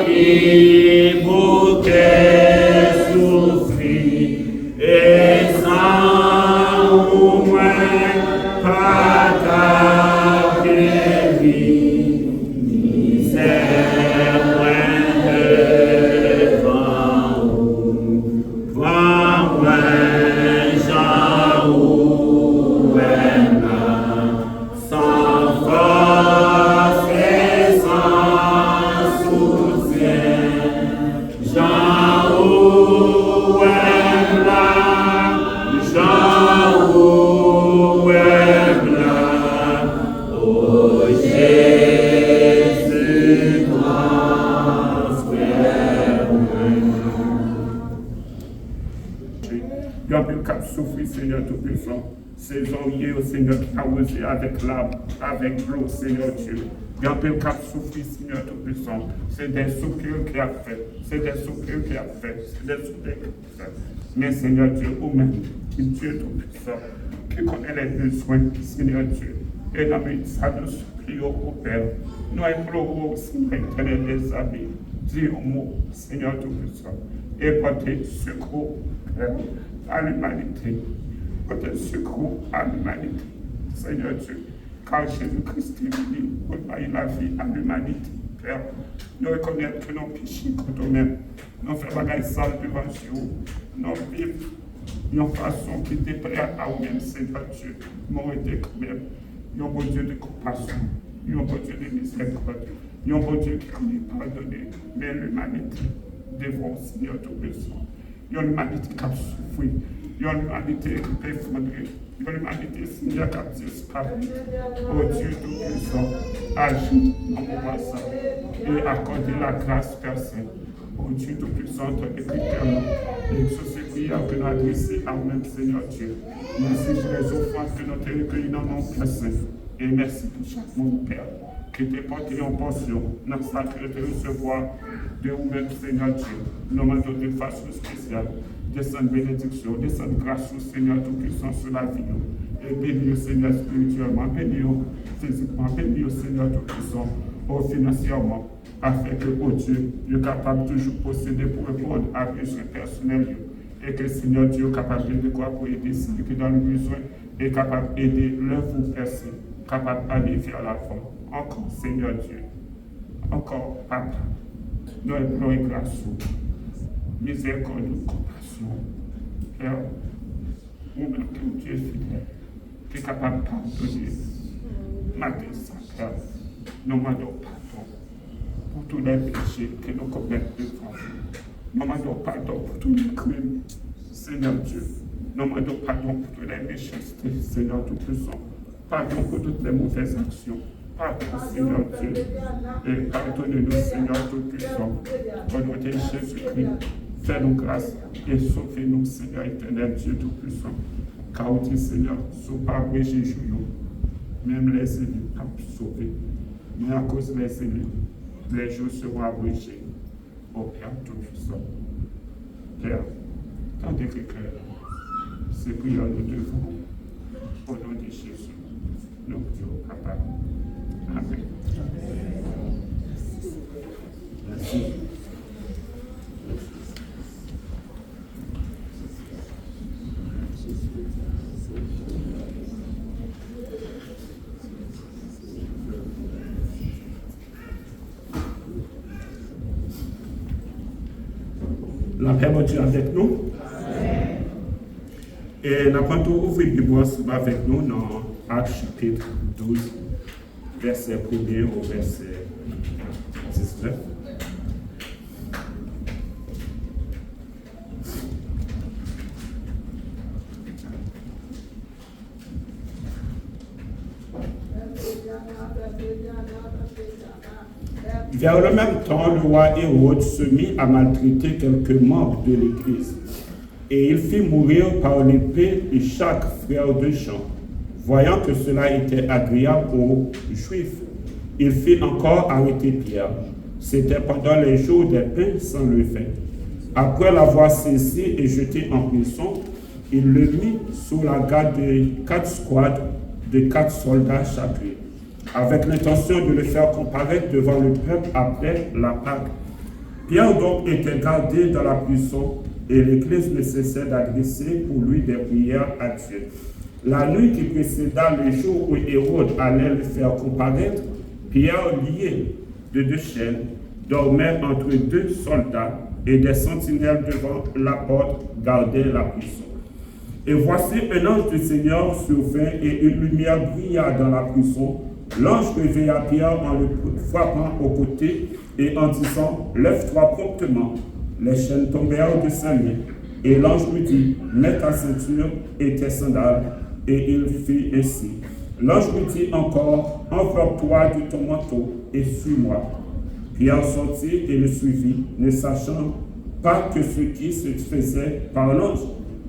Qui bouquet souffrit et sans au moins pas ta guéri, misère moins devant vous, voir moins Jean ou sans force et sans soutien. Jean où est là, Jean où est là, oh Jésus, transfère-moi. Il y a plus qu'à souffrir, Seigneur Tout-Puissant. Saison hier, Seigneur, qui a osé avec l'âme, avec l'eau, Seigneur Dieu. Il y a plus qu'à souffrir, Seigneur Tout-Puissant. C'est des soupirs qu'il a fait. C'est des soupirs qu'il a fait. C'est des soupirs qu'il a fait. Mais Seigneur Dieu, vous-même, qui est Dieu Tout-Puissant, qui connaît les besoins, Seigneur Dieu. Et dans mes ça nous supplions au Père. Nous implorons, Seigneur éternel, des amis. Dis un mot, Seigneur Tout-Puissant. Et portez secours, Père, à l'humanité. Portez secours à l'humanité, Seigneur Dieu. Car Jésus-Christ est venu pour donner la vie à l'humanité, Père. Nous reconnaissons que nos péchés contre nous-mêmes, nous faisons des sales devant Dieu, nous vivons d'une façon qui déplaît à nous-mêmes, Seigneur Dieu. Nous été quand même, nous bon Dieu de compassion, nous bon Dieu de miséricorde, nous bon Dieu qui a pardonné, mais l'humanité devant Seigneur Tout-Puissant. Nous l'humanité qui a souffert. Il y a une humanité qui est effondrée. Il y a une humanité qui a disparu. Oh Dieu Tout-Puissant, agis dans mon moment et accorde la grâce personne. Oh Dieu Tout-Puissant, écoutez-nous. Et sur ces prières que nous adressons à nous-mêmes, Seigneur Dieu. Merci pour les offrandes que nous avons recueillies dans nos personnes. Et merci pour chaque monde, Père, qui te porte en portion dans sa sacré de recevoir de vous-même, Seigneur Dieu. Nous demandons de façon spéciale. Descendre bénédiction, descendre grâce au Seigneur Tout-Puissant sur la vie. Et bénis au Seigneur spirituellement, bénis physiquement, bénis au Seigneur Tout-Puissant, financièrement, afin que, oh Dieu, tu es capable de toujours posséder pour répondre à besoin personnel. Et que, Seigneur Dieu, est capable de quoi pour aider celui qui est dans le besoin, est capable d'aider l'œuvre vous percer, capable d'aller vers l'avant. Encore, Seigneur Dieu, encore, Papa, nous implorons grâce, miséricorde, compassion. Père, vous-même que Dieu est fidèle, qui est capable de pardonner, malgré ça, Père, nous demandons pardon pour tous les péchés que nous commettons devant vous. Nous demandons pardon pour tous les crimes, Seigneur Dieu. Nous demandons pardon pour toutes les méchancetés, Seigneur Tout-Puissant. Pardon pour toutes les mauvaises actions. Pardon, Seigneur Dieu. Et pardonnez-nous, Seigneur Tout-Puissant. Au nom de Jésus-Christ, fais-nous grâce et sauvez-nous, Seigneur éternel, Dieu Tout-Puissant. Car on dit, Seigneur, sauf par Jésus, même les élus sont sauvés. Mais à cause des élus, les jours seront abrégés. Au Père Tout-Puissant. Père, tant de cœur, ces prières nous devons, au nom de Jésus, nous disons, Papa. Amen. Merci. La paix de Dieu avec nous. Amen. Et nous allons ouvrir la Bible avec nous dans Actes chapitre 12, verset 1er au verset 19. Vers le même temps, le roi Hérode se mit à maltraiter quelques membres de l'Église, et il fit mourir par l'épée chaque frère de Jean. Voyant que cela était agréable aux Juifs, il fit encore arrêter Pierre. C'était pendant les jours des pains sans levain. Après l'avoir saisi et jeté en prison, il le mit sous la garde de 4 squads de 4 soldats chacun, avec l'intention de le faire comparaître devant le peuple après la Pâque. Pierre donc était gardé dans la prison et l'Église ne cessait d'adresser pour lui des prières à Dieu. La nuit qui précéda le jour où Hérode allait le faire comparaître, Pierre, lié de 2 chaînes, dormait entre 2 soldats et des sentinelles devant la porte gardaient la prison. Et voici un ange du Seigneur survint et une lumière brilla dans la prison. L'ange réveilla Pierre en le frappant au côté et en disant « Lève-toi promptement ». Les chaînes tombèrent de sa main. Et l'ange lui dit « Mets ta ceinture et tes sandales ». Et il fit ainsi. L'ange lui dit encore « Enveloppe-toi de ton manteau et suis-moi ». Pierre sortit et le suivit, ne sachant pas que ce qui se faisait par l'ange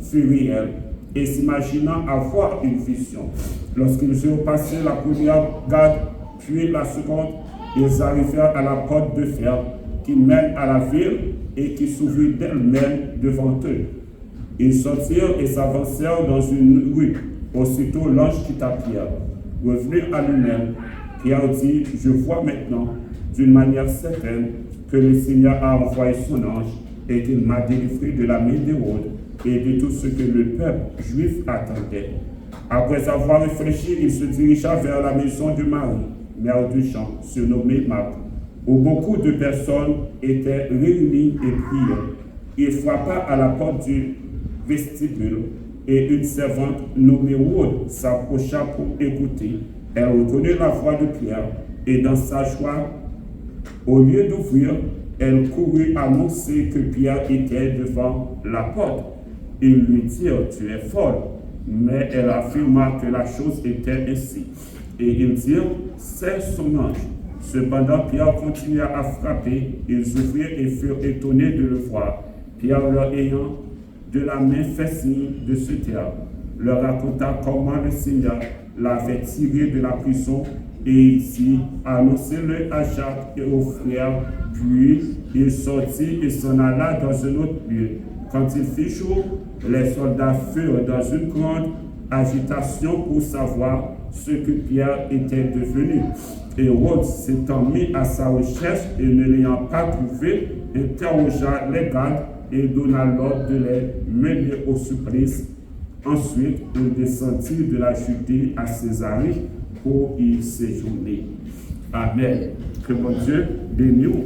fut réel, et s'imaginant avoir une vision. Lorsqu'ils eurent passé la première garde, puis la seconde, ils arrivèrent à la porte de fer qui mène à la ville et qui s'ouvrit d'elle-même devant eux. Ils sortirent et s'avancèrent dans une rue. Aussitôt l'ange quitta Pierre. Revenu à lui-même, Pierre dit « Je vois maintenant d'une manière certaine que le Seigneur a envoyé son ange et qu'il m'a délivré de la main d'Hérode et de tout ce que le peuple juif attendait. » Après avoir réfléchi, il se dirigea vers la maison de Marie, mère du Jean, surnommée Marc, où beaucoup de personnes étaient réunies et priaient. Il frappa à la porte du vestibule et une servante nommée Rhoda s'approcha pour écouter. Elle reconnut la voix de Pierre et dans sa joie, au lieu d'ouvrir, elle courut annoncer que Pierre était devant la porte. Ils lui dirent « Tu es folle ». Mais elle affirma que la chose était ainsi. Et ils dirent « C'est son ange ». Cependant, Pierre continua à frapper. Ils ouvrirent et furent étonnés de le voir. Pierre, leur ayant de la main fait signe de se taire, leur raconta comment le Seigneur l'avait tiré de la prison et il dit « Annoncez-le à Jacques et aux frères ». Puis il sortit et s'en alla dans un autre lieu. Quand il fit jour, les soldats furent dans une grande agitation pour savoir ce que Pierre était devenu. Hérode s'étant mis à sa recherche et ne l'ayant pas trouvé, interrogea les gardes et donna l'ordre de les mener au supplice. Ensuite, il descendit de la Judée à Césarée pour y séjourner. Amen. Que mon Dieu bénisse.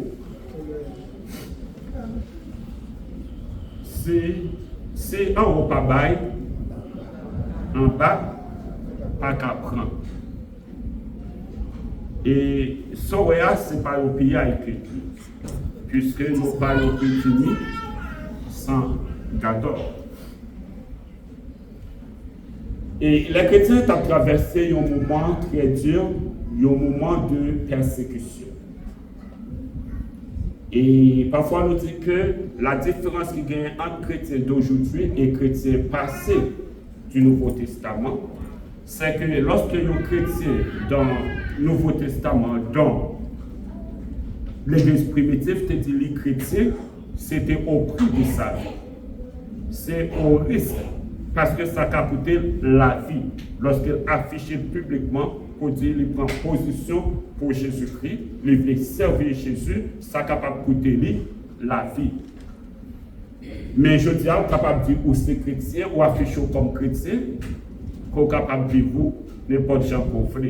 C'est un repas bail, en bas, pas qu'à prendre. Et Soréa, c'est pas le pays à écrire, puisque nous parlons fini sans Gador. Et les chrétiens ont traversé un moment très dur, un moment de persécution. Et parfois, on dit que la différence qu'il y a entre chrétiens d'aujourd'hui et chrétiens passés du Nouveau Testament, c'est que lorsque nos chrétiens dans le Nouveau Testament, dans l'Église primitive, c'est-à-dire les chrétiens, c'était au prix de sa vie. C'est au risque, parce que ça a coûté la vie. Lorsqu'il affichait publiquement pour dire qu'il prend position pour Jésus-Christ, il veut servir Jésus, ça capable de coûter la vie. Mais je dis, on est capable de dire ou c'est chrétien, ou afficher comme chrétien, qu'on est capable de dire vous, n'importe gens pauvres.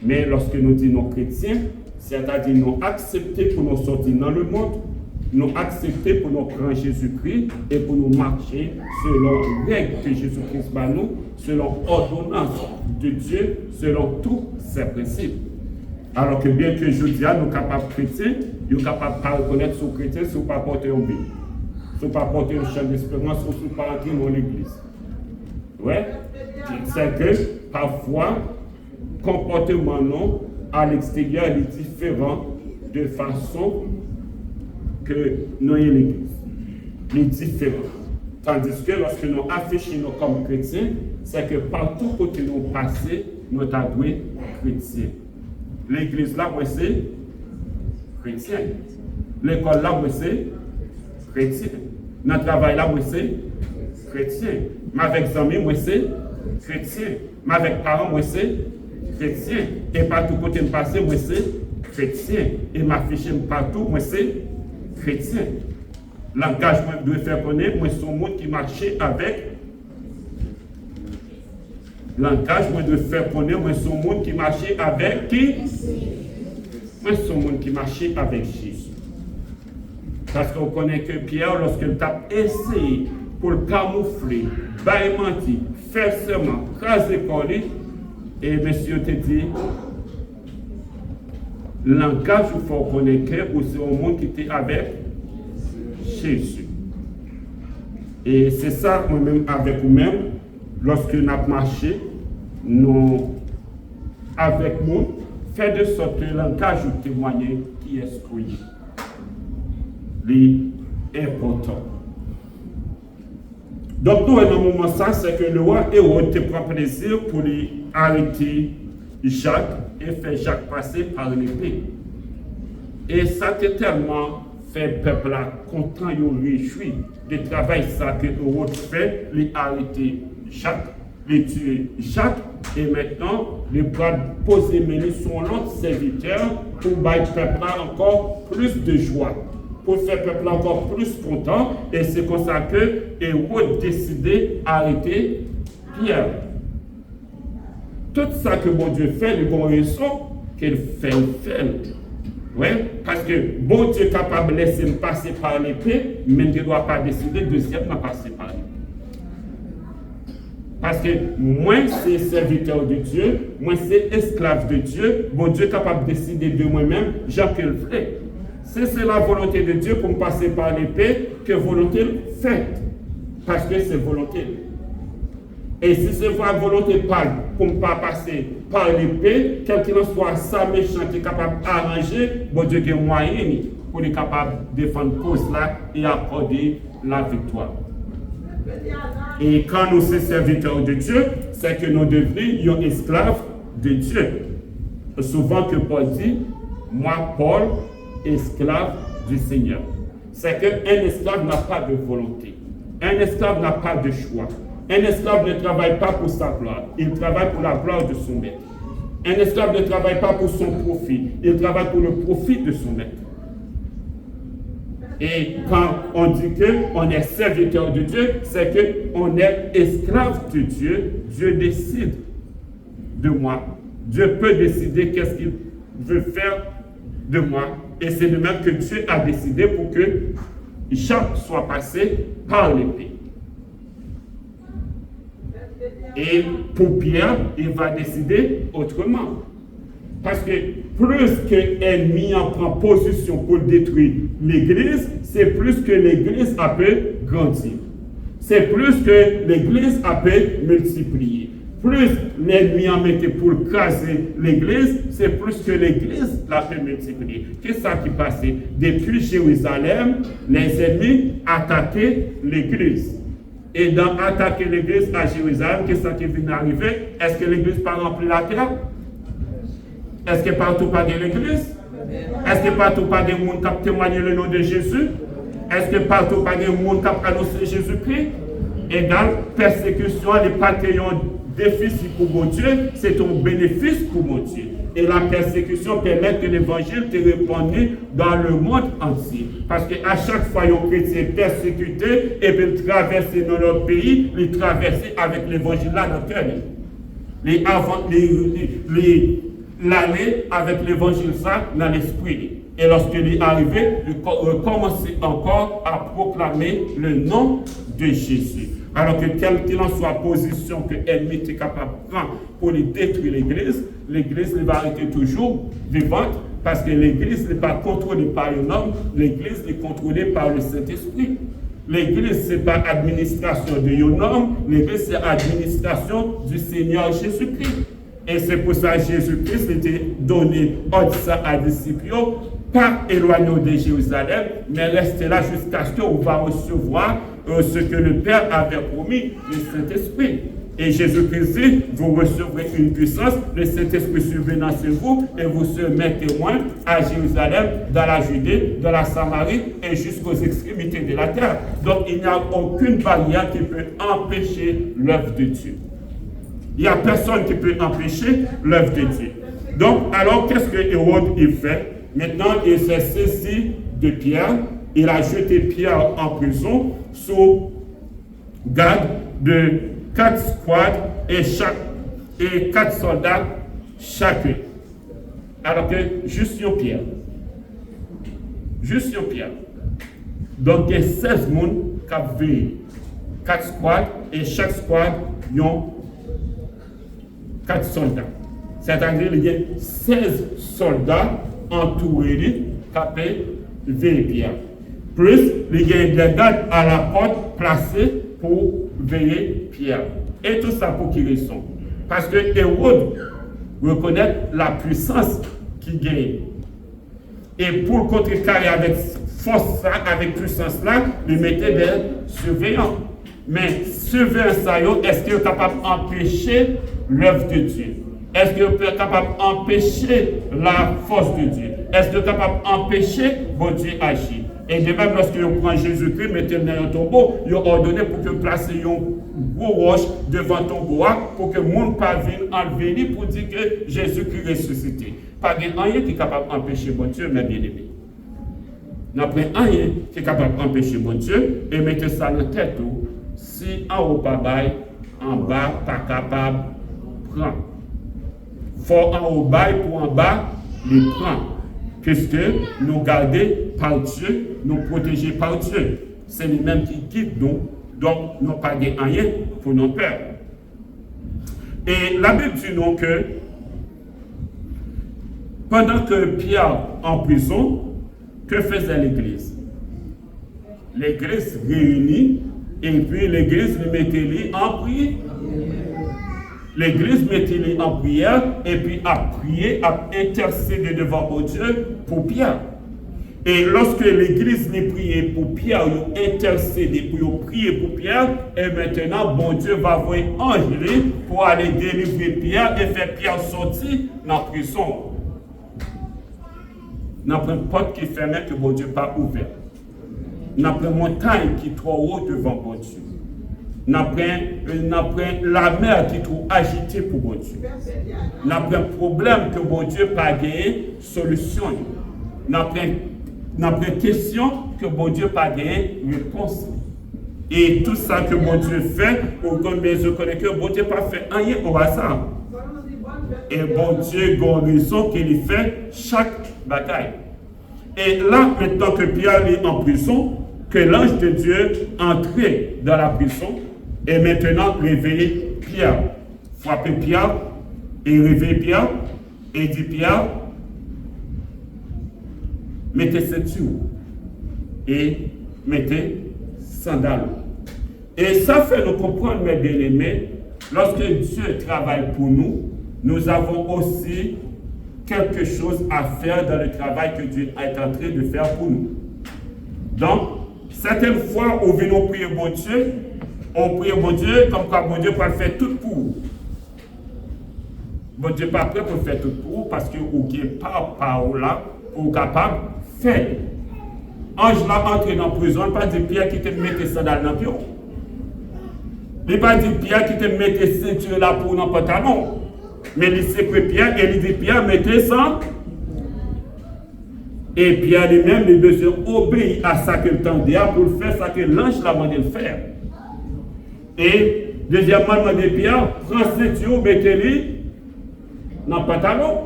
Mais lorsque nous disons chrétiens, c'est-à-dire nous accepter pour nous sortir dans le monde, nous accepter pour nous prendre Jésus-Christ et pour nous marcher selon les règles que Jésus-Christ va nous, selon l'ordonnance de Dieu, selon tous ses principes. Alors que bien que je dis, nous sommes capables de chrétiens, nous sommes capables de pas reconnaître ce chrétien si nous ne pas porter un Bible, si nous ne pas porter un champ d'espérance, ou si nous ne pas entrer dans l'église. Oui, c'est que parfois, le comportement non, à l'extérieur est différent de façon que nous sommes l'église. Il est différent. Tandis que lorsque nous affichons comme chrétiens, c'est que partout où nous passons, nous avons chrétiens. L'église là, c'est chrétien. L'école là, c'est chrétien. Notre travail là, c'est chrétien. Mais avec les amis, c'est chrétien. Mais avec les parents, c'est chrétien. Et partout côté me passer, c'est chrétien. Et m'afficher partout, c'est chrétien. L'engagement doit faire connaître, moi, son monde qui marchait avec. L'engagement doit faire connaître, moi, son monde qui marchait avec qui? Moi, son monde qui marchait avec Jésus. Parce qu'on connaît que Pierre, lorsqu'il t'a essayé pour le camoufler, bailler menti, faire serment, craser coller, et monsieur te dit, langage il faut connaître que c'est au monde qui était avec Jésus. Et c'est ça, moi-même, avec vous-même, lorsque nous avons marché, nous, avec nous, fait de sorte que le langage ou témoigner qui est exclu. L'important. Donc, nous, dans moment ça, c'est que le roi Hérode te prend plaisir pour lui arrêter Jacques et faire Jacques passer par l'épée. Et ça t'a tellement fait le peuple là content et réjoui du travail ça que Hérode fait, lui arrêter Jacques, lui tuer Jacques, et maintenant, il va poser mener son autre serviteur pour bailler le peuple là encore plus de joie, pour faire le peuple encore plus content, et c'est comme ça que Hérode décidé d'arrêter Pierre. Tout ça que bon Dieu fait, les bons raisons qu'il fait. Oui, parce que bon Dieu est capable de laisser me passer par l'épée, mais il ne doit pas décider deuxièmement passer par l'épée. Parce que moi, c'est serviteur de Dieu, moi, c'est esclave de Dieu, bon Dieu est capable de décider de moi-même, j'ai que le fait. Si c'est la volonté de Dieu pour me passer par l'épée, que volonté faite. Parce que c'est volonté. Et si c'est votre volonté pour ne pas passer par l'épée, quel qu'il en soit, ça méchant qui est capable d'arranger, bon Dieu a moyen pour être capable de défendre cause là et accorder la victoire. Et quand nous sommes serviteurs de Dieu, c'est que nous devenons esclaves de Dieu. Souvent que Paul dit, moi Paul, esclave du Seigneur. C'est qu'un esclave n'a pas de volonté. Un esclave n'a pas de choix. Un esclave ne travaille pas pour sa gloire, il travaille pour la gloire de son maître. Un esclave ne travaille pas pour son profit, il travaille pour le profit de son maître. Et quand on dit qu'on est serviteur de Dieu, c'est qu'on est esclave de Dieu. Dieu décide de moi. Dieu peut décider qu'est-ce qu'il veut faire de moi. Et c'est de même que Dieu a décidé pour que Jacques soit passé par l'épée. Et pour Pierre, il va décider autrement. Parce que plus que l'ennemi en prend position pour détruire l'Église, c'est plus que l'Église a pu grandir. C'est plus que l'Église a pu multiplier. Plus l'ennemi en mettait pour craser l'Église, c'est plus que l'Église l'a pu multiplier. Qu'est-ce qui passait? Depuis Jérusalem, les ennemis attaquaient l'Église. Et dans attaquer l'église à Jérusalem, qu'est-ce qui vient d'arriver? Est-ce que l'église pas rempli la terre? Est-ce que partout pas de l'église? Est-ce que partout pas de monde qui a témoigné le nom de Jésus? Est-ce que partout pas de monde qui a annoncé Jésus-Christ? Égale persécution, les pas un déficit pour mon Dieu, c'est un bénéfice pour mon Dieu. Et la persécution permet que l'évangile te réponde dans le monde entier. Parce qu'à chaque fois, un chrétien est persécuté, et puis il traverse dans notre pays, il traverse avec l'évangile là dans le cœur. L'aller avec l'évangile ça dans l'esprit. Et lorsqu'il est arrivé, il commençait encore à proclamer le nom de Jésus. Alors que quelle qu'il en soit position que l'ennemi est capable de prendre pour détruire l'église va arrêter toujours vivante parce que l'église n'est pas contrôlée par un homme, l'église est contrôlée par le Saint-Esprit. L'église, ce n'est pas administration de un homme, l'église, c'est administration du Seigneur Jésus-Christ. Et c'est pour ça que Jésus-Christ était donné ordre à des disciples, pas éloigné de Jérusalem, mais restez là jusqu'à ce qu'on va recevoir ce que le Père avait promis, le Saint-Esprit. Et Jésus-Christ dit, vous recevrez une puissance, le Saint-Esprit survenant sur vous, et vous serez témoins à Jérusalem, dans la Judée, dans la Samarie, et jusqu'aux extrémités de la terre. Donc il n'y a aucune barrière qui peut empêcher l'œuvre de Dieu. Il n'y a personne qui peut empêcher l'œuvre de Dieu. Donc, alors, qu'est-ce que Hérode il fait? Maintenant, il s'est saisi de Pierre il a jeté Pierre en prison sous garde de 4 squads et 4 soldats chacun. Alors que juste un Pierre. Donc il y a 16 personnes qui ont veillé. 4 squads et chaque squad a 4 soldats. C'est-à-dire qu'il y a 16 soldats entourés qui ont veillé Pierre. Plus, il y a des gardes à la porte placés pour veiller Pierre. Et tout ça pour qui raison? Parce que Hérode reconnaît la puissance qu'il gagne. Et pour le contrecarrer avec force, avec puissance là, il mettait des surveillants. Mais surveillants, est-ce qu'il est capable d'empêcher l'œuvre de Dieu? Est-ce qu'il est capable d'empêcher la force de Dieu? Est-ce qu'il est capable d'empêcher votre Dieu agir? Et de même, lorsque vous prenez Jésus-Christ, mettez-le dans un tombeau, il a ordonné pour que vous placiez une gros roche devant le tombeau pour que le monde parvienne enlever pour dire que Jésus-Christ est ressuscité. Pas de rien qui est capable d'empêcher mon Dieu, mes bien-aimés. N'a pas rien qui est capable d'empêcher mon Dieu et mettez ça dans la tête. Si en haut pas bail, en bas pas capable de prendre. Faut en haut bail pour en bas les prendre. Puisque nous garder par Dieu, nous protéger par Dieu. C'est lui-même qui guide nous, donc nous pas de rien pour nos pères. Et la Bible dit nous que pendant que Pierre en prison, que faisait l'Église? L'Église réunie et puis l'Église lui mettait en prière. L'Église mettait en prière et puis a prié, a intercédé devant Dieu pour Pierre. Et lorsque l'Église les priait pour Pierre, ils ont intercédé pour prier pour Pierre, et maintenant, bon Dieu va envoyer ange pour aller délivrer Pierre et faire Pierre sortir dans la prison. Nous avons une porte qui est fermée que bon Dieu n'a pas ouverte. Nous avons une montagne qui est trop haute devant bon Dieu. Nous avons la mer qui est trop agitée pour bon Dieu. Nous avons un problème que bon Dieu n'a pas gagné solution. Nous avons une question que bon Dieu n'a pas gagné réponse. Et tout ça que bon Dieu fait, pour que je connais que bon Dieu n'a pas fait rien au hasard. Et bon Dieu a une raison qu'il fait chaque bataille. Et là, maintenant que Pierre est en prison, que l'ange de Dieu entrait dans la prison et maintenant réveille Pierre. Frapper Pierre et réveille Pierre et dit Pierre, mettez ceinture et mettez sandales. Et ça fait nous comprendre, mes bien-aimés, lorsque Dieu travaille pour nous, nous avons aussi quelque chose à faire dans le travail que Dieu est en train de faire pour nous. Donc, certaines fois, on vient prier bon Dieu, on prie bon Dieu, comme quoi bon Dieu peut faire tout pour vous. Bon Dieu n'est pas prêt pour faire tout pour vous, parce que vous n'avez pas par là pour capable de faire. Ange là entré dans la prison, il pas dit Pierre qui te mette sandales dans le pied. Il pas dit Pierre qui te mette ceinture là pour dans le pantalon. Mais il sait que Pierre, et il dit Pierre, mettez ça. Et Pierre lui-même, il besoin obéir à ça que le temps pour faire ça que l'ange l'a demandé de faire. Et deuxièmement, il demandé Pierre, prends ceinture, mettez-le dans le pantalon.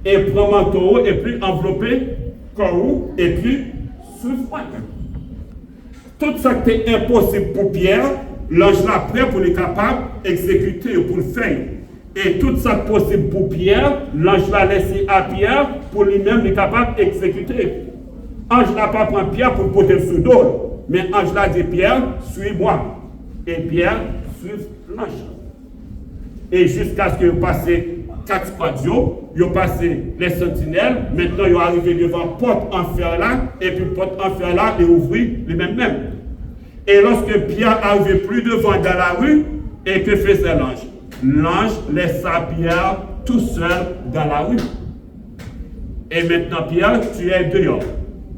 Et prends manteau, et puis enveloppé, corps, et puis souffre. Tout ça qui est impossible pour Pierre, l'ange l'a prêt pour être capable d'exécuter, pour le faire. Et tout ça possible pour Pierre, l'ange l'a laissé à Pierre pour lui-même être capable d'exécuter. Ange n'a pas pris Pierre pour le porter sous dos, mais ange l'a dit Pierre, suis-moi. Et Pierre suit l'ange. Et jusqu'à ce qu'il passe 4 squadions, ils ont passé les sentinelles, maintenant ils sont arrivés devant la porte en fer là, et puis porte en fer là, et ouvrir les mêmes. Et lorsque Pierre arrivait plus devant dans la rue, et que faisait l'ange? L'ange laissa Pierre tout seul dans la rue. Et maintenant, Pierre, tu es dehors.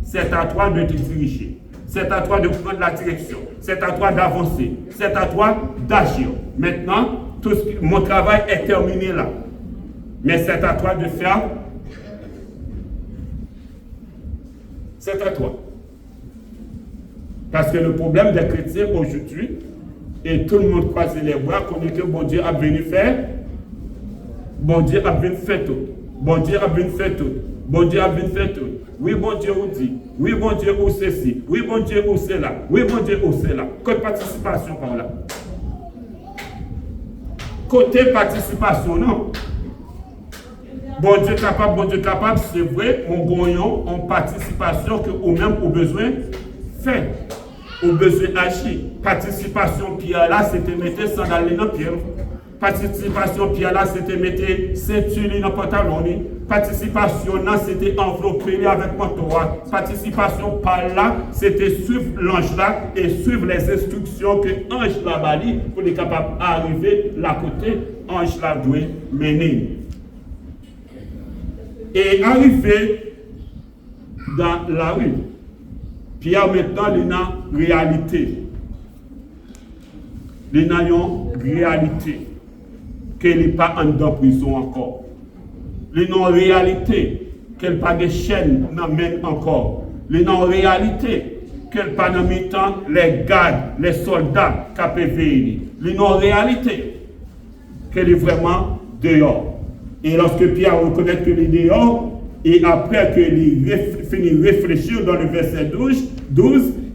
C'est à toi de te diriger. C'est à toi de prendre la direction. C'est à toi d'avancer. C'est à toi d'agir. Maintenant, mon travail est terminé là. Mais c'est à toi de faire. C'est à toi. Parce que le problème des chrétiens aujourd'hui, et tout le monde croise les bras, connaît que bon Dieu a venu faire, bon Dieu a venu faire tout. Bon Dieu a venu faire tout. Bon Dieu a venu faire tout. Oui, bon Dieu vous dit. Oui, bon Dieu ou ceci. Oui, bon Dieu ou cela. Oui, bon Dieu ou cela. Côté participation par là. Côté participation, non. Bon Dieu capable, c'est vrai, mon goyon en participation que ou même au besoin fait. Au besoin agir. Participation Pierre là, c'était mettre sandales dans Pierre. Participation Pierre là, c'était mettre ceinture dans pantalon. Participation là, c'était envelopper avec manteau. Participation par là, c'était suivre l'ange là et suivre les instructions que l'ange là bali pour être capable d'arriver là côté, ange là doit mener. Et arriver dans la rue, Pierre maintenant, il y a une réalité. Il y a une réalité. Qu'il n'est pas en dedans prison encore. Il y a une réalité. Qu'elle pas de chaîne n'amène encore. Il y a une réalité. Qu'elle pas de mi-temps les gardes, les soldats qui peuvent venir. Il y a une réalité. Qu'elle est vraiment dehors. Et lorsque Pierre reconnaît que les dehors, et après qu'il finit de réfléchir dans le verset 12,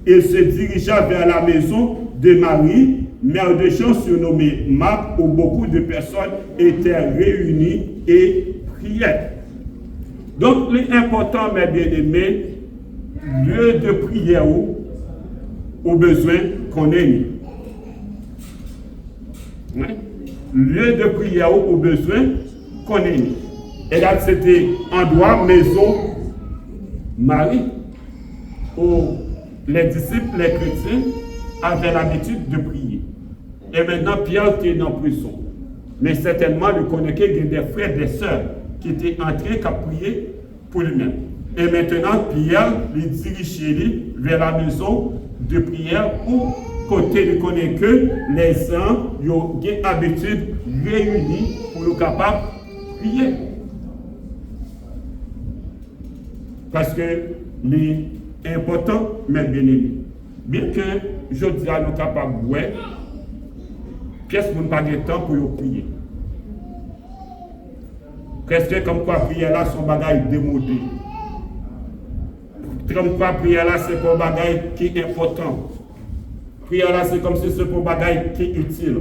il se dirigea vers la maison de Marie, mère de Jean surnommée Marc, où beaucoup de personnes étaient réunies et priaient. Donc, l'important, mes bien-aimés, lieu de prière au besoin qu'on ait mis. Oui? Lieu de prière au besoin qu'on ait mis. Et là, c'était endroit, maison, Marie, où les disciples, les chrétiens, avaient l'habitude de prier. Et maintenant, Pierre était dans la prison. Mais certainement, il connaissait qu'il y a des frères et des sœurs qui étaient entrés à prier pour lui-même. Et maintenant, Pierre les dirige chez lui vers la maison de prière où, côté, il connaît que les saints ont l'habitude réunis pour être capables de prier. Parce que l'important, mes bien-aimés, bien que je dis à nous capables de voir, qu'est-ce qu'on n'a pas de temps pour prier? Qu'est-ce comme quoi prier là, son bagage démodé? Comme quoi prier là, c'est pour un bagage qui est important. Prier là, c'est comme si c'est pour un bagage qui est utile.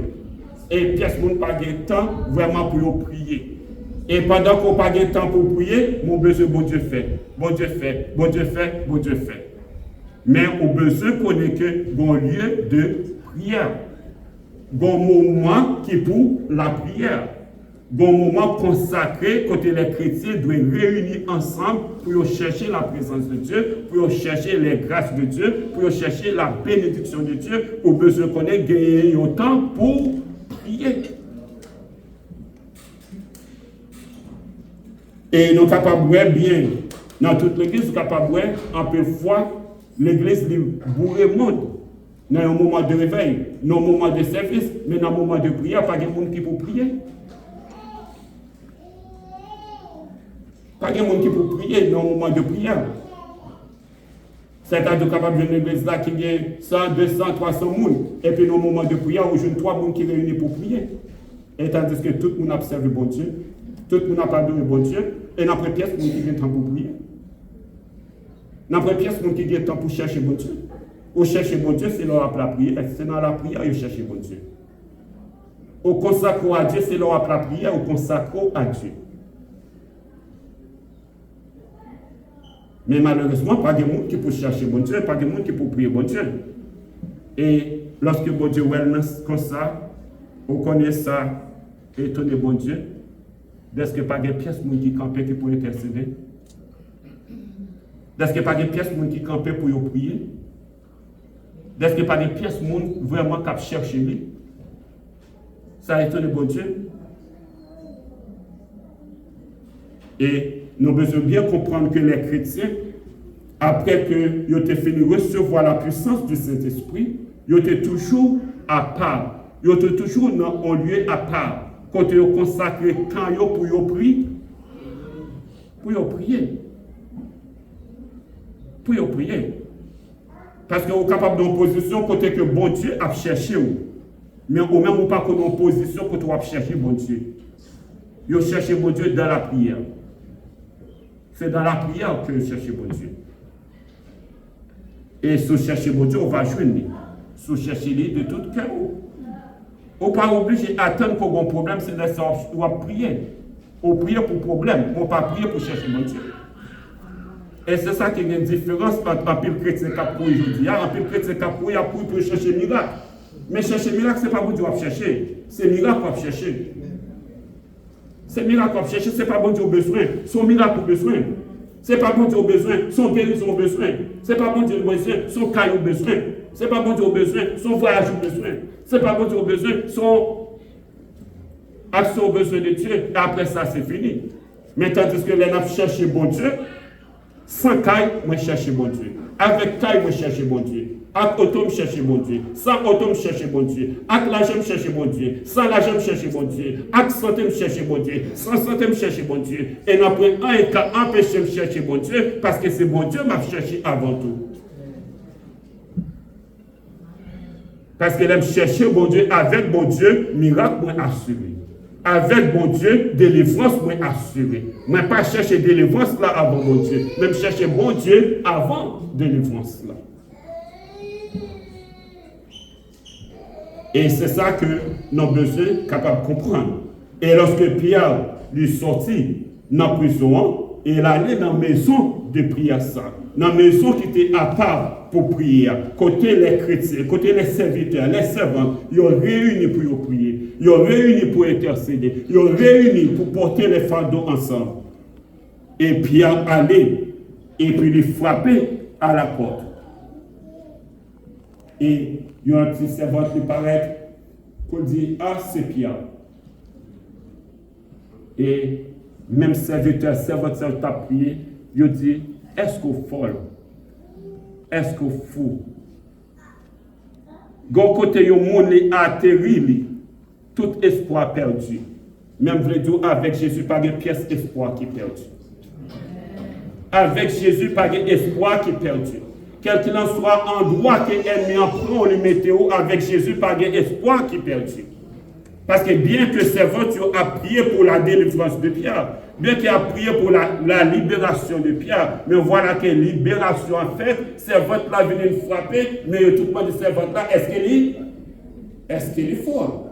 Et qu'est-ce qu'on n'a pas de temps vraiment pour prier? Et pendant qu'on n'a pas de temps pour prier, mon besoin, bon Dieu fait. Bon Dieu fait, bon Dieu fait, bon Dieu fait. Mais au besoin qu'on ait que bon lieu de prière. Bon moment qui est pour la prière. Bon moment consacré côté les chrétiens doivent réunir ensemble pour chercher la présence de Dieu, pour chercher les grâces de Dieu, pour chercher la bénédiction de Dieu, au besoin qu'on ait gagné autant pour prier. Et nous sommes capables de voir bien, dans toute l'église, nous sommes capables de voir un peu fois l'église bourrée monde. Dans un moment de réveil, dans un moment de service, mais dans un moment de prière, pas de monde qui peut prier. Pas de monde qui peut prier dans un moment de prière. C'est-à-dire capable de l'église là qui a 100, 200, 300 personnes, et puis dans un moment de prière, où je 3 personnes qui réunissent pour prier. Et tandis que tout le monde a observé bon Dieu, tout le monde a pardonné bon Dieu, et après pièce, il y a qui vient temps pour prier. Après pièce, il y a qui vient temps pour chercher bon Dieu. Au chercher bon Dieu, c'est leur la prière. C'est dans la prière que chercher bon Dieu. Au consacre à Dieu, c'est leur la prière. Au consacre à Dieu. Mais malheureusement, pas de monde qui peut chercher bon Dieu, pas de monde qui peut prier bon Dieu. Et lorsque bon Dieu wellness comme ça, on connaît ça, étonné bon Dieu, est-ce que pas de pièces qui campent qui pour intercéder? Est-ce que pas de pièces qui campent pour prier? Est-ce que pas de pièces vraiment qui cherchent lui? Ça a étonné bon Dieu. Et nous devons bien comprendre que les chrétiens, après qu'ils ont fini de recevoir la puissance du Saint-Esprit, ils étaient toujours à part. Ils étaient toujours dans un lieu à part. Quand ils ont consacré temps pour prier. Pour prier. Pour prier. Parce que vous êtes capable d'une position côté que bon Dieu a cherché. Mais au même pas que dans position que tu as cherché bon Dieu. Vous cherchez bon Dieu dans la prière. C'est dans la prière que vous cherchez bon Dieu. Et si vous cherchez bon Dieu, on va joindre. Si vous cherchez de tout cœur. On n'est pas obligé d'attendre qu'on ait un problème, c'est de ça qu'on va prier. On prie pour problème, on ne pas prier pour chercher mon Dieu. Et c'est ça qui est une différence entre un pile chrétien qui a pour aujourd'hui. Un pile chrétien qui a pour chercher miracle. Mais chercher miracle, ce n'est pas bon Dieu qui va chercher. C'est miracle qu'on va chercher. C'est miracle qu'on va chercher, ce n'est pas bon Dieu au besoin. Son miracle au besoin. Ce n'est pas bon Dieu au besoin. Son guérison au besoin. Ce n'est pas bon Dieu au besoin. Son caillou au besoin. Ce n'est pas bon Dieu au besoin. Son voyage au besoin. Ce n'est pas bon Dieu au besoin. Son action au besoin de Dieu. Et après ça, c'est fini. Mais tandis que les gens cherchent bon Dieu, sans caille, moi cherche bon Dieu. Avec caille, moi cherche bon Dieu. Avec auto, je cherche bon Dieu. Sans auto, je cherche bon Dieu. Avec l'argent, je cherche bon Dieu. Sans l'argent, je cherche bon Dieu. Avec santé, je cherche bon Dieu. Sans santé, je cherche bon Dieu. Et après, un cas empêché de chercher bon Dieu, parce que c'est bon Dieu qui m'a cherché avant tout. Parce que l'aime chercher bon Dieu, avec bon Dieu, miracle moi assuré. Avec bon Dieu, délivrance moi assuré. Moi pas chercher délivrance là avant bon Dieu. Même chercher bon Dieu avant délivrance là. Et c'est ça que nous avons besoin capable de comprendre. Et lorsque Pierre lui sortit dans la prison, il allait dans la maison de prière ça. Dans la maison qui était à part pour prier. Côté les chrétiens, côté les serviteurs, les servants, ils ont réuni pour prier. Ils ont réuni pour intercéder. Ils ont réuni pour porter les fardeaux ensemble. Et Pierre allait et puis il frappait à la porte. Et il y a un petit servant qui paraît qu'on dit, ah, c'est Pierre. Et même serviteur a prié, il dit, est-ce qu'on folle? Est-ce qu'on fou? Gon côté yo monde atterri, tout espoir perdu. Même vrai dire avec Jésus pas de pièce espoir qui perdu. Avec Jésus pas de espoir qui perdu. Quel qu'il en soit, endroit que l'ennemi en prend, on le mettait avec Jésus pas de espoir qui perdu. Parce que bien que servant a prié pour la délivrance de Pierre, bien qu'il a prié pour la libération de Pierre, mais voilà que libération en fait, servant là vient le frapper, mais tout le monde de servant là, est-ce qu'il est fort?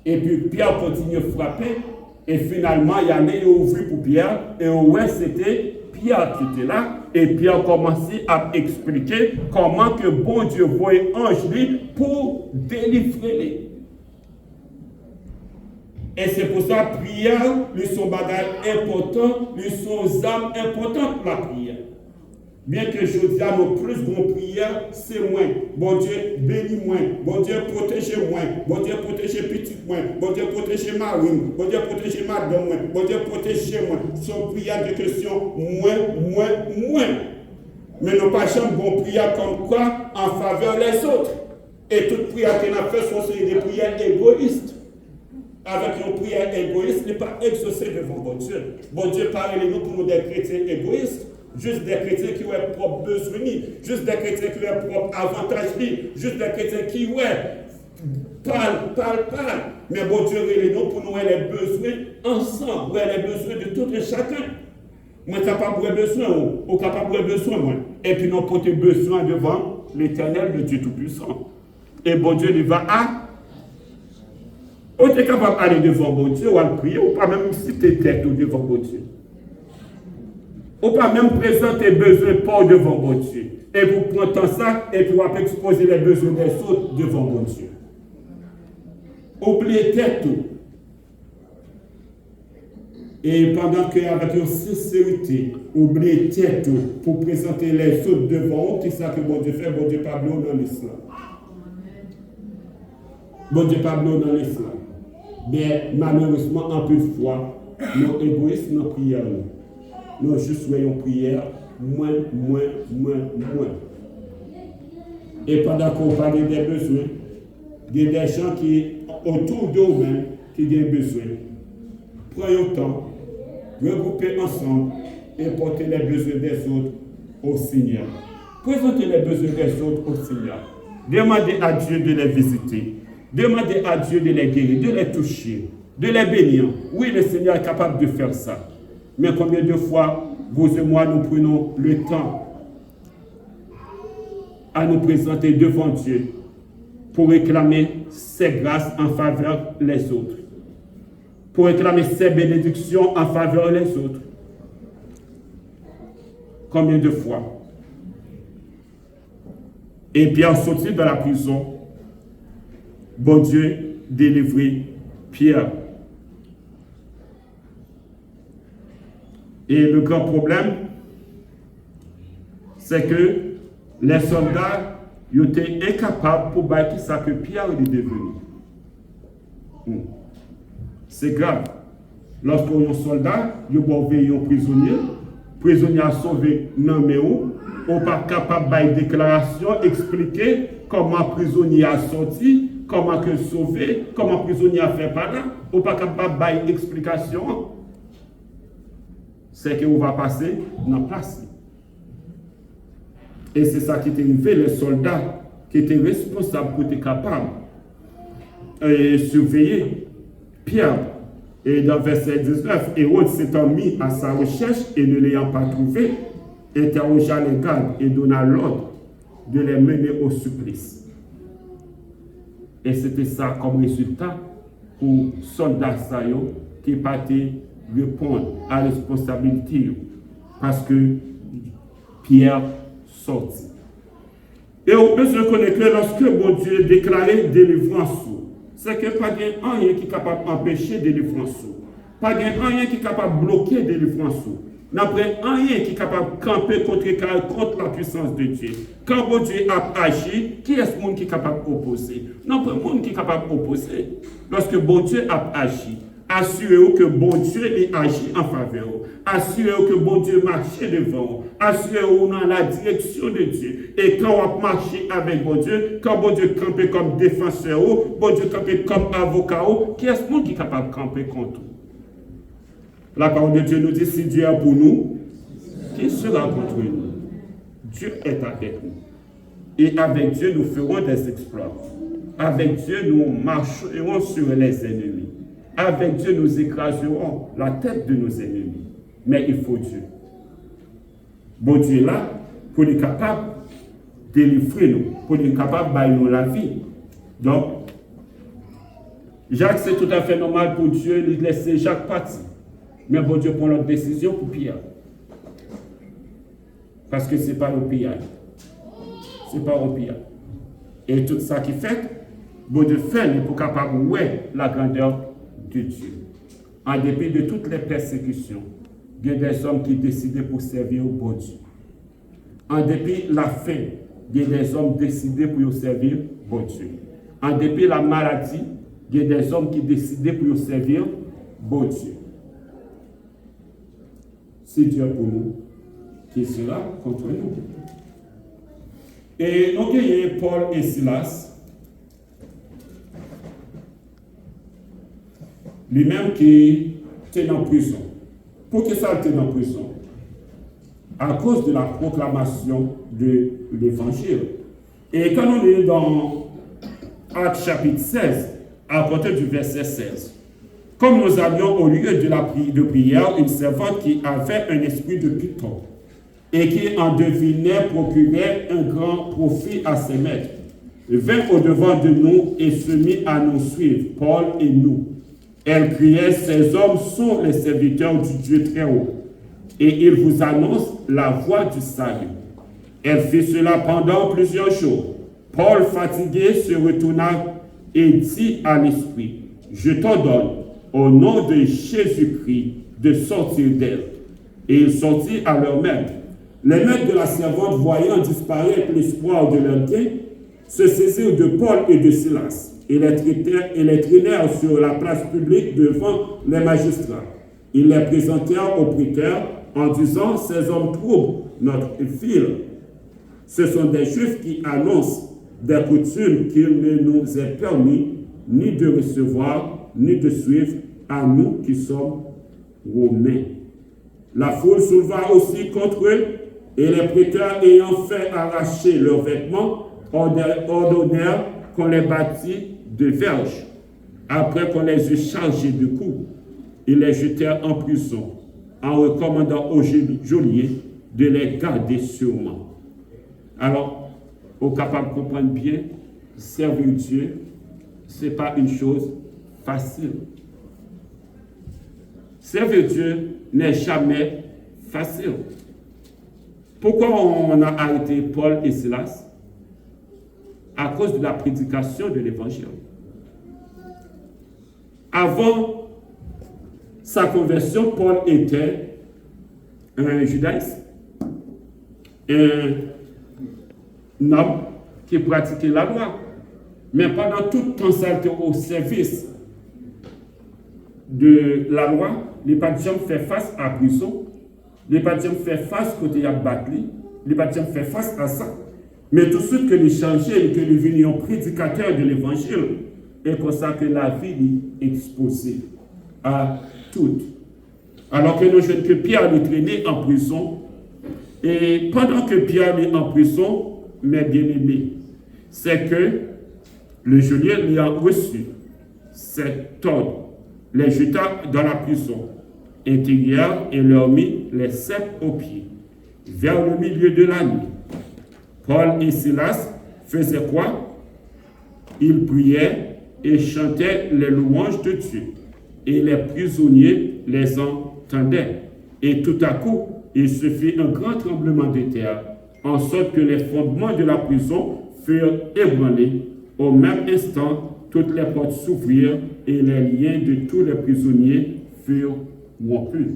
Et puis Pierre continue à frapper, et finalement il allait ouvrir pour Pierre, et ouais, c'était Pierre qui était là, et Pierre commençait à expliquer comment que bon Dieu voyait ange pour délivrer les. Et c'est pour ça que la prière, lui son bagage important, lui son âme importante la prière. Bien que je dis à nos plus grandes prières, c'est moi. Bon Dieu, bénis-moi. Bon Dieu, protégez-moi. Bon Dieu, protégez petit-moi. Bon Dieu, protégez Marine. Bon Dieu, protégez madame. Bon Dieu, protégez-moi. Son prière de question, moi. Mais nous pas jamais bon prière comme quoi en faveur des autres. Et toute prière qu'on a fait sont des prières égoïstes. Avec une prière égoïste, n'est pas exaucé devant bon Dieu. Bon Dieu parle de nous pour nous des chrétiens égoïstes, juste des chrétiens qui ont propre besoin, juste des chrétiens qui ont propre avantage, juste des chrétiens qui parlent. Mais bon Dieu réunit nous pour nous les besoins ensemble, les besoins de tout et chacun. Moi, capable de besoin, ou capable de besoin, moi. Et puis nous porter besoin devant l'Éternel, le Dieu Tout-Puissant. Et bon Dieu, il va à. On est capable d'aller devant bon Dieu, ou à prier, ou pas même citer tête devant bon Dieu. Ou pas même présenter besoins pas devant bon Dieu. Et vous prenez ça, et puis vous exposer les besoins des autres devant bon Dieu. Oubliez tête tout. Et pendant qu'avec une sincérité, oubliez tête tout pour présenter les autres devant vous, c'est ça que bon Dieu fait, bon Dieu pas dans l'islam. Bon Dieu pas dans l'islam. Mais malheureusement, en peu de fois, nos égoïstes, nos prières, nous juste voyons prière, moins. Et pendant qu'on parle des besoins, il y a des gens qui, autour d'eux-mêmes, qui ont besoin. Prenez le temps, regroupez ensemble et portez les besoins des autres au Seigneur. Présentez les besoins des autres au Seigneur. Demandez à Dieu de les visiter. Demandez à Dieu de les guérir, de les toucher, de les bénir. Oui, le Seigneur est capable de faire ça. Mais combien de fois, vous et moi, nous prenons le temps à nous présenter devant Dieu pour réclamer ses grâces en faveur des autres, pour réclamer ses bénédictions en faveur des autres. Combien de fois? Et Pierre sortit de la prison, bon Dieu délivrait Pierre. Et le grand problème, c'est que les soldats ils étaient incapables pour bâtir ça que Pierre est devenu. C'est grave. Lorsqu'on est soldat, il va veiller au prisonnier. Le prisonnier a sauvé non mais où, on n'est pas capable de faire une déclaration, expliquer comment le prisonnier a sorti, comment il a sauvé, comment le prisonnier a fait par là. On n'est pas capable de faire une explication. C'est qu'on va passer dans la place. Et c'est ça qui était arrivé, les soldats qui étaient responsables pour être capables de surveiller Pierre. Et dans verset 19, Hérode s'étant mis à sa recherche et ne l'ayant pas trouvé, interrogea les gardes et donna l'ordre de les mener au supplice. Et c'était ça comme résultat pour soldats qui partaient répondre à la responsabilité parce que Pierre sorti. Et on peut se connaître que lorsque bon Dieu déclarait délivrance, c'est que pas rien qui est capable d'empêcher délivrance. Pas rien qui est capable de bloquer délivrance. N'après rien qui est capable de camper contre la puissance de Dieu. Quand bon Dieu a agi, qui est ce monde qui est capable d'opposer? Non, pas le monde qui est capable d'opposer. Lorsque bon Dieu a agi, assurez-vous que bon Dieu agit en faveur. Assurez-vous que bon Dieu marche devant vous. Assurez-vous dans la direction de Dieu. Et quand on marche avec bon Dieu, quand bon Dieu campe comme défenseur, bon Dieu campe comme avocat, qui est ce monde qui est capable de camper contre vous? La parole de Dieu nous dit, si Dieu est pour nous, qui sera contre nous? Dieu est avec nous. Et avec Dieu, nous ferons des exploits. Avec Dieu, nous marcherons sur les ennemis. Avec Dieu, nous écraserons la tête de nos ennemis. Mais il faut Dieu. Bon Dieu est là pour être capable de délivrer nous, pour être capable de bailler nous la vie. Donc, Jacques, c'est tout à fait normal pour Dieu de laisser Jacques partir. Mais bon Dieu prend l'autre décision pour Pierre. Parce que ce n'est pas le pillage. Ce n'est pas le pillage. Et tout ça qui fait, bon Dieu fait pour capable de voir la grandeur de Dieu. En dépit de toutes les persécutions, il y a des hommes qui décident pour servir au bon Dieu. En dépit de la faim, il y a des hommes décidés pour servir au bon Dieu. En dépit de la maladie, il y a des hommes qui décident pour servir au bon Dieu. C'est Dieu pour nous, qui sera contre nous. Et donc, il y a Paul et Silas, lui-même qui était en prison. Pour que ça était en prison? À cause de la proclamation de l'évangile. Et quand on est dans Actes chapitre 16, à partir du verset 16, comme nous avions au lieu de prière une servante qui avait un esprit de python et qui en devinait procurait un grand profit à ses maîtres, vint au-devant de nous et se mit à nous suivre, Paul et nous. Elle criait, ces hommes sont les serviteurs du Dieu très haut, et ils vous annoncent la voie du salut. Elle fit cela pendant plusieurs jours. Paul, fatigué, se retourna et dit à l'esprit, je t'ordonne, au nom de Jésus-Christ, de sortir d'elle. Et il sortit à leur maître. Les maîtres de la servante, voyant disparaître l'espoir de leur gain, se saisirent de Paul et de Silas et les traînèrent sur la place publique devant les magistrats. Ils les présentèrent au préteur en disant, ces hommes troublent notre fil. Ce sont des Juifs qui annoncent des coutumes qu'il ne nous est permis ni de recevoir, ni de suivre à nous qui sommes Romains. La foule souleva aussi contre eux Et les prêteurs, ayant fait arracher leurs vêtements, ordonnèrent qu'on les bâtît de verges. Après qu'on les eut chargés de coups, ils les jetèrent en prison, en recommandant au geôlier de les garder sûrement. Alors, on est capable de comprendre bien, servir Dieu, ce n'est pas une chose facile. Servir Dieu n'est jamais facile. Pourquoi on a arrêté Paul et Silas? À cause de la prédication de l'évangile. Avant sa conversion, Paul était un judaïste, un homme qui pratiquait la loi. Mais pendant tout le temps, ça a été au service de la loi. Les bâtiments fait face à la prison. Les bâtiments fait face côté à Batli. Les bâtiments fait face à ça. Mais tout de suite que les changés et que nous venions prédicateurs de l'évangile, et pour ça que la vie est exposée à toutes. Alors que nous jeunes que Pierre est traîné en prison, et pendant que Pierre est en prison, mes bien-aimés, c'est que le geôlier lui a reçu cet ordre, les jeta dans la prison intérieure et leur mit les ceps aux pieds, vers le milieu de la nuit. Paul et Silas faisaient quoi? Ils priaient et chantaient les louanges de Dieu. Et les prisonniers les entendaient. Et tout à coup, il se fit un grand tremblement de terre, en sorte que les fondements de la prison furent ébranlés. Au même instant, toutes les portes s'ouvrirent et les liens de tous les prisonniers furent rompus.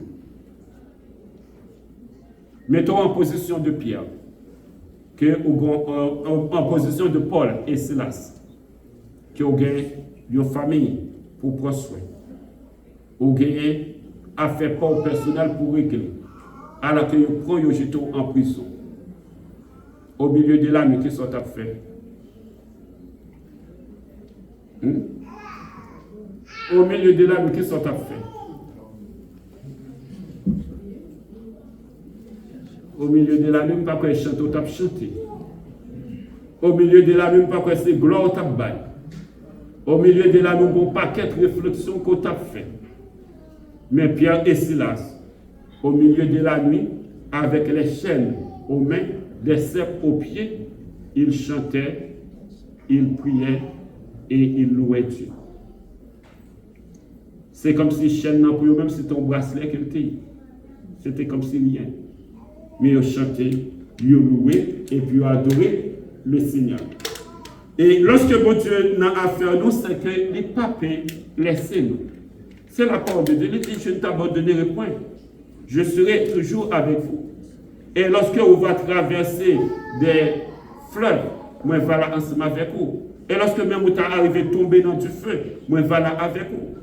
Mettons en position de Pierre, en position de Paul et Silas, qui ont gagné une famille pour prendre soin, ont gagné affaire pas personnel pour régler, alors qu'ils prennent et jetent en prison. Au milieu de la nuit, qu'est-ce qu'on a fait? Au milieu de la nuit, qu'est-ce qu'on a fait? Au milieu de la nuit, pas quoi chanter, on t'a chanté. Au milieu de la nuit, pas quoi c'est gloire, on t'a baillé. Au milieu de la nuit, bon paquet de réflexions qu'on t'a fait. Mais Pierre et Silas, au milieu de la nuit, avec les chaînes aux mains, les ceps aux pieds, ils chantaient, ils priaient et ils louaient Dieu. C'est comme si chaîne n'a plus, même si ton bracelet qu'elle était. C'était comme si rien. Mais ils chantaient, ils louaient et puis ils adoraient le Seigneur. Et lorsque bon Dieu n'a affaire nous, c'est que les papes laissez-nous. C'est la parole de Dieu. Il dit, je ne t'abandonnerai point. Je serai toujours avec vous. Et lorsque vous va traverser des fleuves, moi je vais là ensemble avec vous. Et lorsque même vous êtes arrivé tomber dans du feu, moi je vais là avec vous.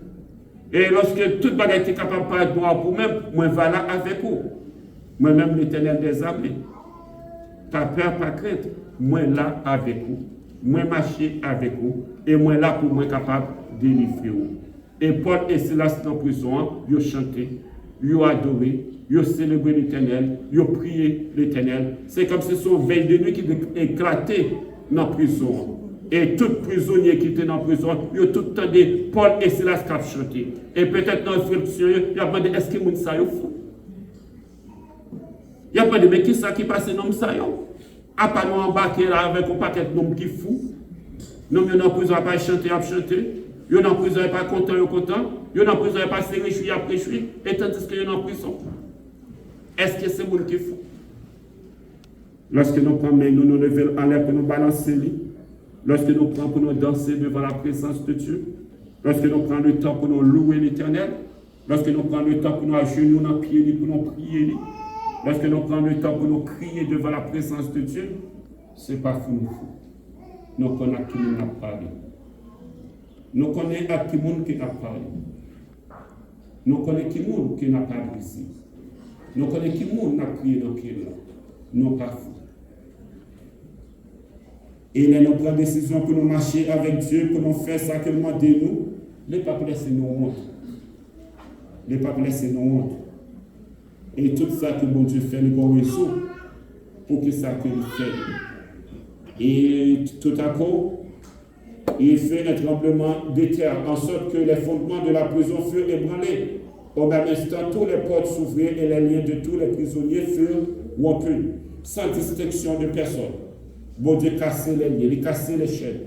Et lorsque toute bagarre est capable de paraître noire pour même, moi je vais là avec vous. Moi-même l'Éternel des armées. Pas peur, pas crainte. Moi là avec vous. Moi marcher avec vous. Et moi là pour moi capable de délivrer vous. Et Paul et Silas dans la prison, ils ont chanté, ils ont adoré, ils ont célébré l'Éternel, ils ont prié l'Éternel. C'est comme si son veille de nuit qui éclatait dans la prison. Et tout prisonnier qui était dans la prison, ils ont tout entendu Paul et Silas qui ont chanté. Et peut-être dans la réflexion, ils ont demandé est-ce que les gens sont fous? Il n'y a pas de mais qui ça qui passe dans ça yo? À part nous embarquer là avec un paquet de noms qui fou. Nous sommes en prison à pas chanter à chanter. Nous sommes en prison à pas content content. Nous sommes en prison à pas se réjouir à réjouir. Et tandis que nous sommes en prison. Est-ce que c'est monde qui fou? Lorsque nous prenons nous nous levons en l'air pour nous balancer, lorsque nous prenons pour nous danser devant la présence de Dieu, lorsque nous prenons le temps pour nous louer l'Éternel, lorsque nous prenons le temps pour nous agenouiller dans pied pour nous prier, lorsque nous prenons le temps pour nous crier devant la présence de Dieu, ce n'est pas fou. Nous connaissons qui nous a parlé. Nous connaissons à qui monde qui a parlé. Nous connaissons qui monde qui n'a pas brisé. Nous connaissons qui monde qui a prié dans qui là. Nous pas fou. Et là, nous prenons décision pour nous marcher avec Dieu, pour nous faire ça qu'il demande de nous. Les papes laissent nous honte. Les papes laissent nous honte. Et tout ça que bon Dieu fait, nous bon réseau. pour que ça qu'il fait. Et tout à coup, il fait un tremblement de terre, en sorte que les fondements de la prison furent ébranlés. Au même instant, tous les portes s'ouvrirent et les liens de tous les prisonniers furent rompus, sans distinction de personne. Bon Dieu cassait les liens, il cassait les chaînes.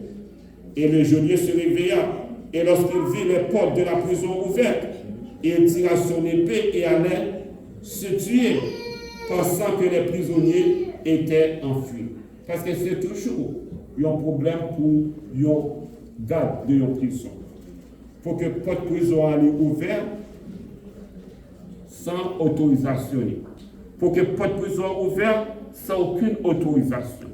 Et le geôlier se réveilla, et lorsqu'il vit les portes de la prison ouvertes, il tira son épée et allait se tuer, pensant que les prisonniers étaient enfuis. Parce que c'est toujours un problème pour les gardes de la prison. Il faut que la porte de prison soit ouverte sans autorisation. Il faut que la porte de prison soit ouverte sans aucune autorisation.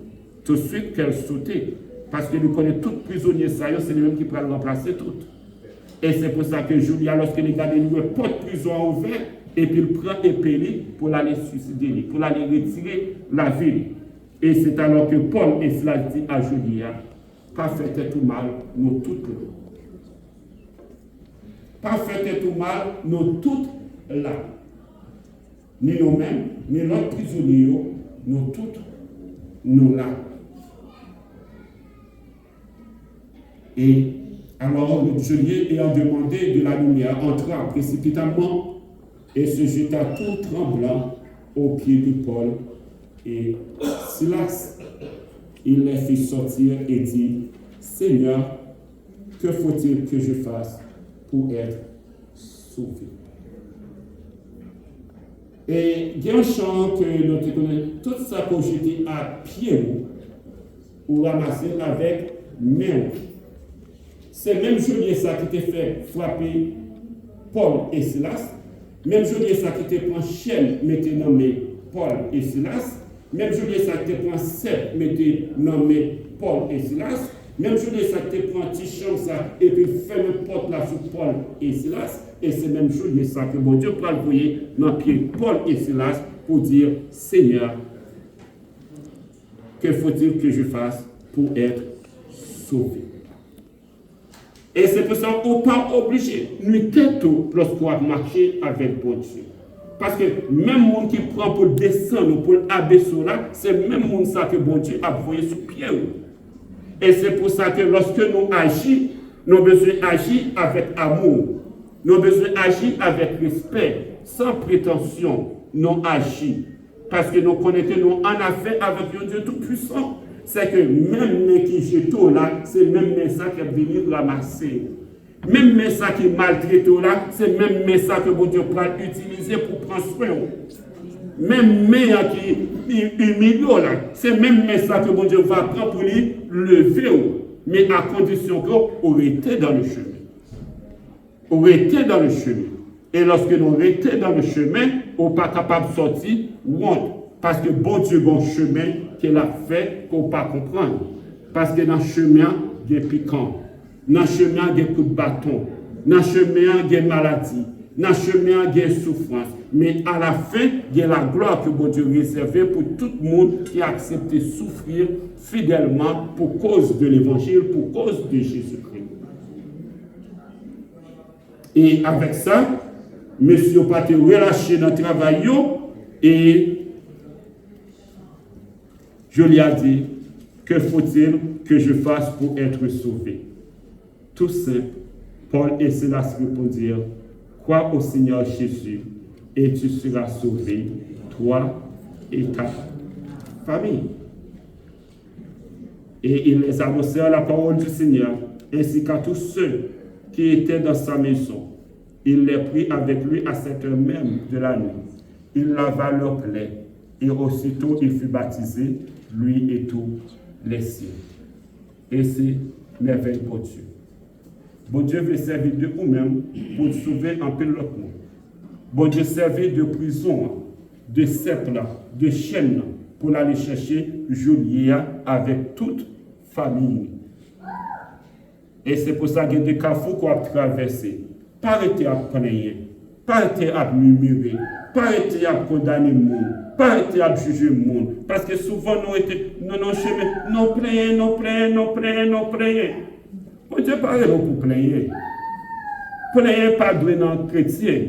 Tout de suite qu'elle sautait. Parce que nous connaissons tous les prisonniers, c'est lui-même qui peut remplacer toutes. Et c'est pour ça que Julia, lorsqu'il regarde la porte de prison ouverte, et puis il prend épée pour l'aller suicider, pour l'aller retirer la ville. Et c'est alors que Paul et Silas dit à Julia, pas fait tout mal, nous toutes là. Pas fait tout mal, nous toutes là. Ni nous-mêmes, ni l'autre prisonnier, nous toutes, nous là. Et alors le geôlier ayant demandé de la lumière entra précipitamment et se jeta tout tremblant aux pieds de Paul et Silas. Il les fit sortir et dit, Seigneur, que faut-il que je fasse pour être sauvé? Et il y a un chant que nous connaissons, tout ça pour jeter à pied ou ramasser avec main. C'est même geôlier ça qui t'a fait frapper Paul et Silas. Même geôlier ça qui t'a pris chaîne, mettez nommé Paul et Silas. Même geôlier ça qui t'a pris cep, mettez nommé Paul et Silas. Même geôlier ça qui t'a pris petit champ ça et puis fait une porte là sur Paul et Silas. Et c'est même geôlier ça que bon Dieu peut envoyer dans le pied Paul et Silas pour dire Seigneur, que faut-il que je fasse pour être sauvé? Et c'est pour ça qu'on n'est pas obligé de nous tête lorsqu'on marcher avec bon Dieu. Parce que même monde qui prend pour descendre, pour abaisser là, c'est même monde ça que bon Dieu a envoyé sur pied. Et c'est pour ça que lorsque nous agissons, nous avons besoin d'agir avec amour. Nous avons besoin d'agir avec respect, sans prétention. Nous agissons. Parce que nous connaissons que nous en affaire avec un Dieu tout-puissant. C'est que même qui jette là, c'est même ça qui est venu ramasser. Même ça qui maltraite là, c'est même ça que bon Dieu peut utiliser pour prendre soin. Même qui humilie là, c'est même ça que bon Dieu va prendre pour lui lever. Mais à condition qu'on était dans le chemin. On était dans le chemin. Et lorsque nous étions dans le chemin, on n'est pas capable de sortir, parce que bon Dieu a un chemin qu'il a fait qu'on ne peut pas comprendre. Parce que dans le chemin, il y a des piquants. Dans le chemin, il y a des coups de bâton. Dans le chemin, il y a des maladies. Dans le chemin, il y a des souffrances. Mais à la fin, il y a la gloire que bon Dieu a réservée pour tout le monde qui a accepté de souffrir fidèlement pour cause de l'évangile, pour cause de Jésus-Christ. Et avec ça, monsieur n'a pas été relâché dans le travail et je lui ai dit, que faut-il que je fasse pour être sauvé? Tout simple, Paul et Silas répondirent, crois au Seigneur Jésus et tu seras sauvé, toi et ta famille. Et ils les annoncèrent la parole du Seigneur, ainsi qu'à tous ceux qui étaient dans sa maison. Il les prit avec lui à cette heure même de la nuit. Il lava leurs plaies et aussitôt il fut baptisé, lui et tous les siens. Et c'est merveille pour Dieu. Bon Dieu veut servir de vous-même pour sauver un peu l'autre monde. Bon Dieu servir de prison, de cèpe, de chaîne pour aller chercher Julia avec toute famille. Et c'est pour ça qu'il y a des carrefours qu'on a traversé. Pas arrêter à plaindre, pas arrêter à murmurer, pas arrêter à condamner le monde, pas arrêter à juger le monde. Parce que souvent nous étions dans nos chemins, nous plaignons. Bon Dieu parle pour plaindre. Plaindre pas de nos chrétiens.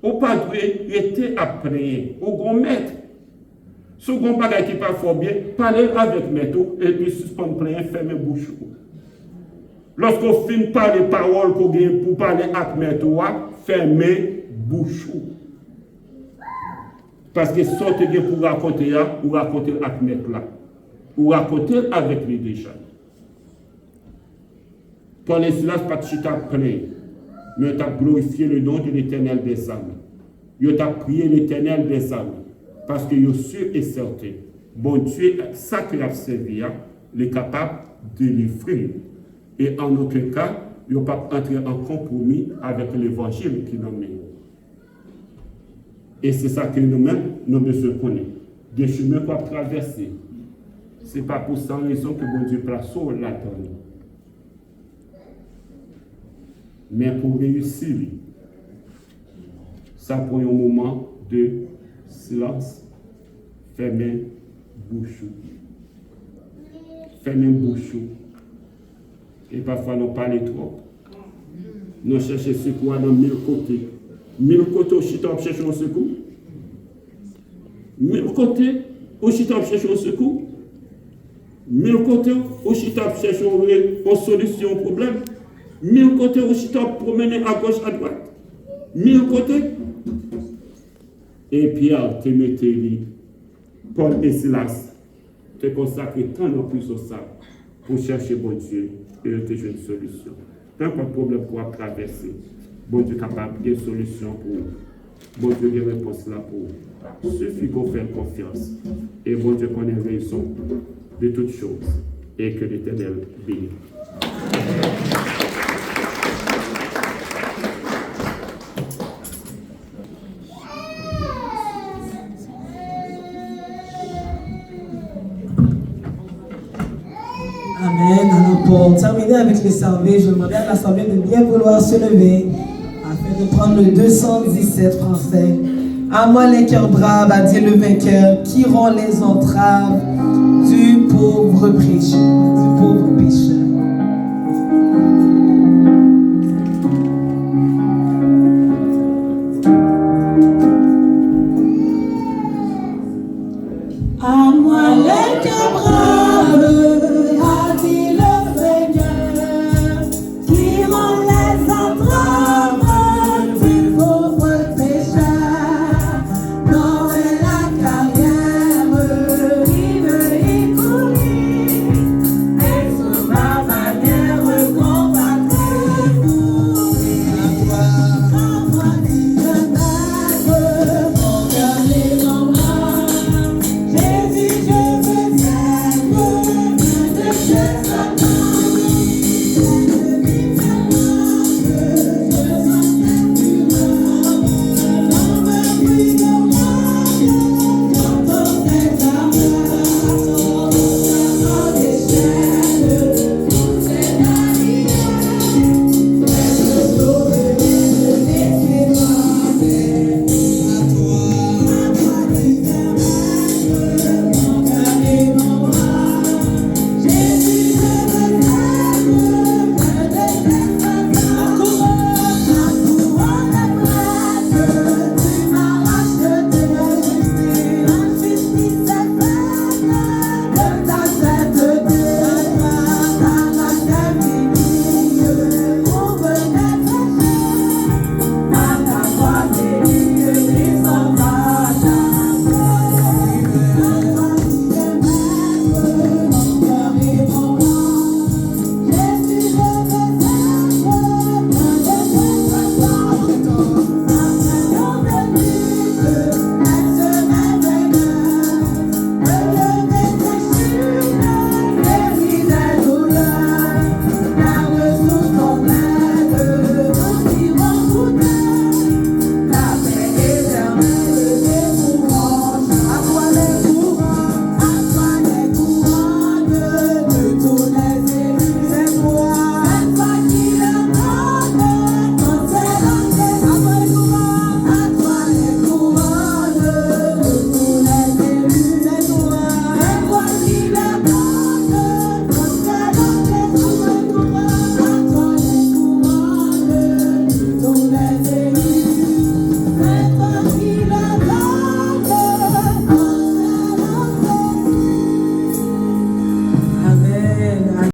Ou pas de rester à plaindre. Au grand maître. Second bagage qui pas fort bien, parler avec maître et puis suspendre plein, fermer bouche. Lorsqu'on finit par les paroles qu'on gagne pour parler avec maître, fermer bouche. Parce que ce que pour raconter, ou raconter avec maître là, ou raconter avec lui déjà. Paul et Silas pas de chita plein, mais tu as glorifié le nom de l'Éternel des âmes. Tu as prié l'Éternel des âmes. Parce que je suis sûr et certain, bon Dieu, ça qu'il a servi, il est capable de livrer. Et en aucun cas, il ne pas entrer en compromis avec l'évangile qui nous met. Et c'est ça que nous-mêmes, nous besoin de connaître. Des chemins qu'on traverser. Ce n'est pas pour ça raison que bon Dieu place là-dedans. Mais pour réussir, ça prend un moment de silence, fermez bouche. Fermez bouche. Et parfois, nous parlons trop. Nous cherchons secours dans 1000 côtés. 1000 côtés, aussi nous cherchons secours. 1000 côtés, aussi nous cherchons secours. 1000 côtés, aussi nous cherchons une solution au problème. 1000 côtés, aussi nous promener à gauche, à droite. 1000 côtés. Et Pierre, te mettez Paul et Silas, te consacrent tant en plus au ça pour chercher bon Dieu et te jouer une solution. Tant pas de problème pour traverser, bon Dieu est capable de solution pour bon Dieu des réponses là pour. Suffit qu'on fasse confiance. Et bon Dieu connaît raison de toutes choses et que l'Éternel bénisse. Amen. Alors pour terminer avec les salvés, je demandais à l'assemblée de bien vouloir se lever afin de prendre le 217 français. À moi les cœurs braves, a dit le vainqueur, qui rend les entraves du pauvre pécheur.